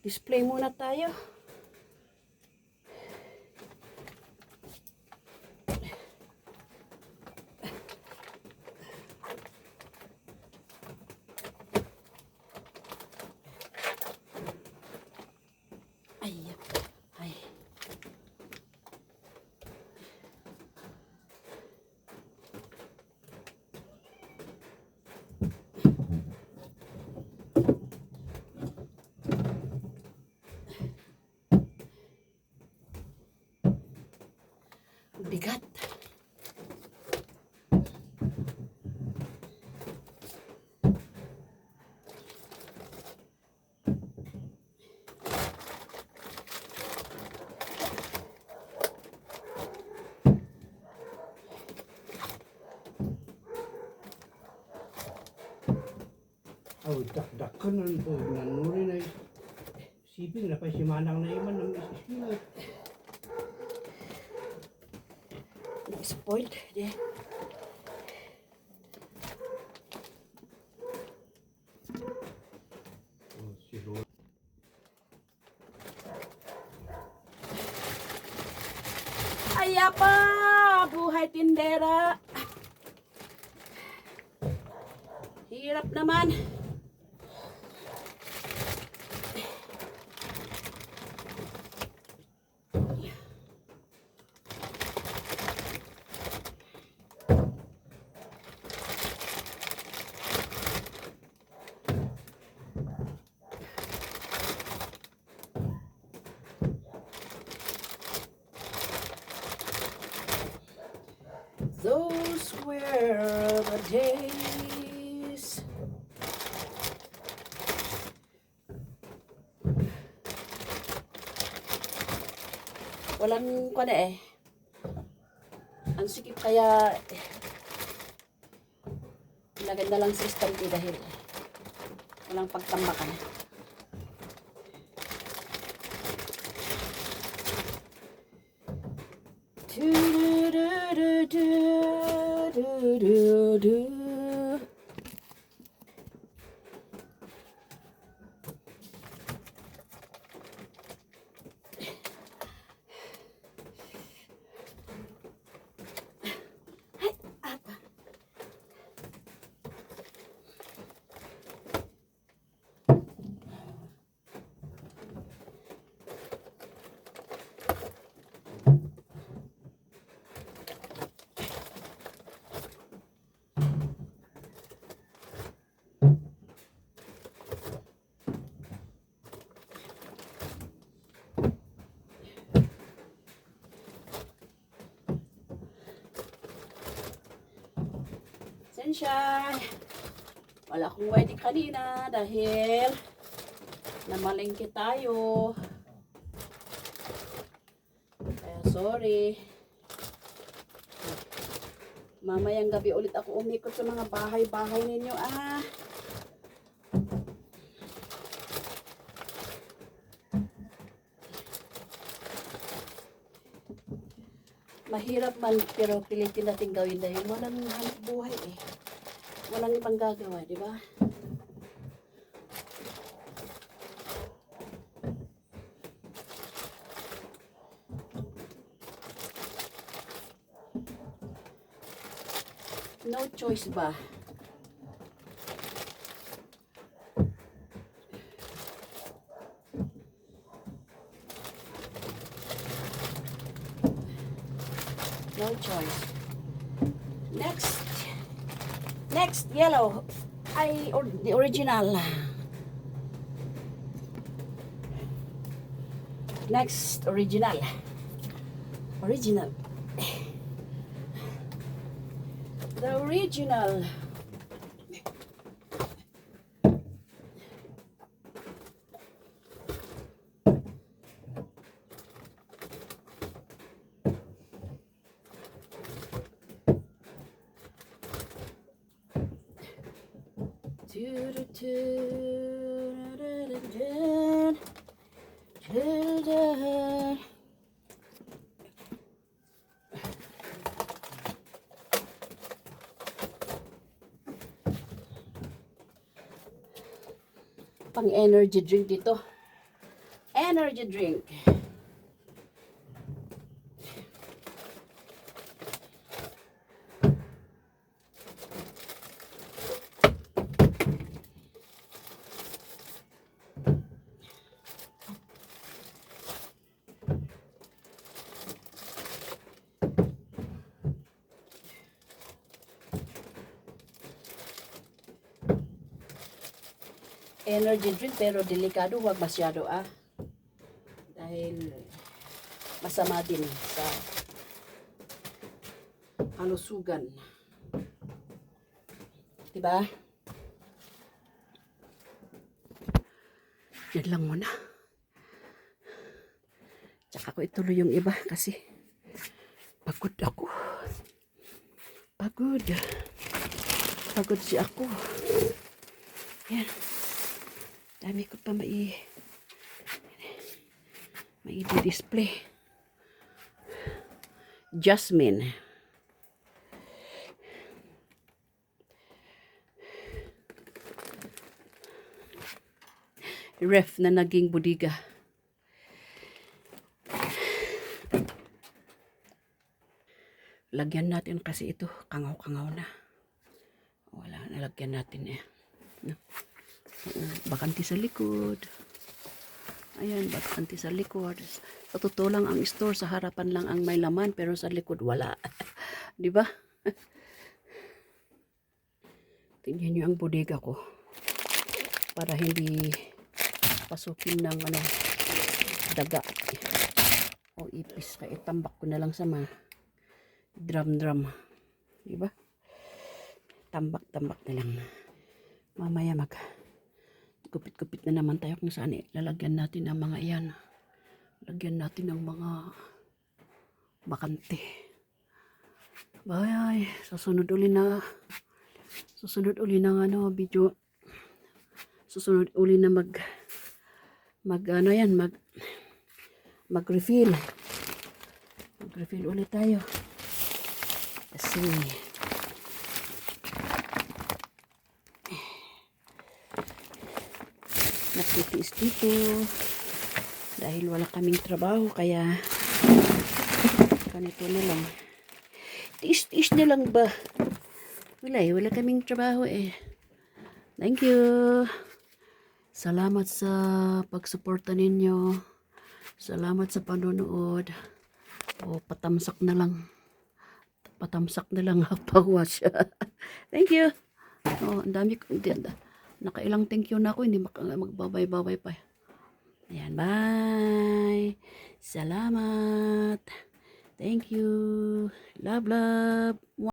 Display muna tayo. Ay, ay. Bigat. Oh, dak-dakan nanuri na siping na pa si Manang na iman ng iskila. Spoiled. Yeah. Oh, si Lord. Ayapa! Buhay tindera! Hirap naman. Those were the days. Walang ko na eh. Ang sikip kaya ilagay na lang sa stand dahil walang pagtambakan. Sensya. Wala akong wedding kanina dahil namalengke tayo. Kaya sorry. Mamayang gabi ulit ako umikot sa mga bahay-bahay ninyo Mahirap man pero pilitin natin gawin dahil walang hanap buhay eh. Walang ibang gagawa, di ba? No choice ba? No choice. Next yellow. The original. Next original. The original. Pang energy drink dito. Energy drink. Energy drink pero delikado, huwag masyado dahil masama din sa kalusugan. Diba? Yan lang muna. Tsaka ko ituloy yung iba kasi pagod ako. Pagod. Pagod si ako. Yan. Dami ko pa mai-display. Jasmine. Ref na naging budiga. Lagyan natin kasi ito. Kangaw-kangaw na. Wala, nalagyan natin No. Bakanti sa likod. Ayan, bakanti sa likod. Sa totoo lang ang store, sa harapan lang ang may laman, pero sa likod wala. Di ba? Tingnan nyo ang bodega ko. Para hindi pasukin ng daga. O ipis. Kaya itambak ko na lang sa mga drum. Di ba? Tambak na lang. Mamaya gupit-gupit na naman tayo kung saan lalagyan natin ang mga iyan. Lagyan natin ang mga bakante. Bye. Susunod uli na video. Susunod uli na mag-refill. Mag-refill ulit tayo. Kasi nakitiis dito dahil wala kaming trabaho, kaya ganito na lang. Tiis na lang ba? Wala kaming trabaho Thank you. Salamat sa pagsuporta ninyo. Salamat sa panonood. Patamsak na lang pag-watch. Thank you. Ang dami ko. Nakailang thank you na ako, hindi magbabay-babay pa. Ayan, bye. Salamat. Thank you. Love.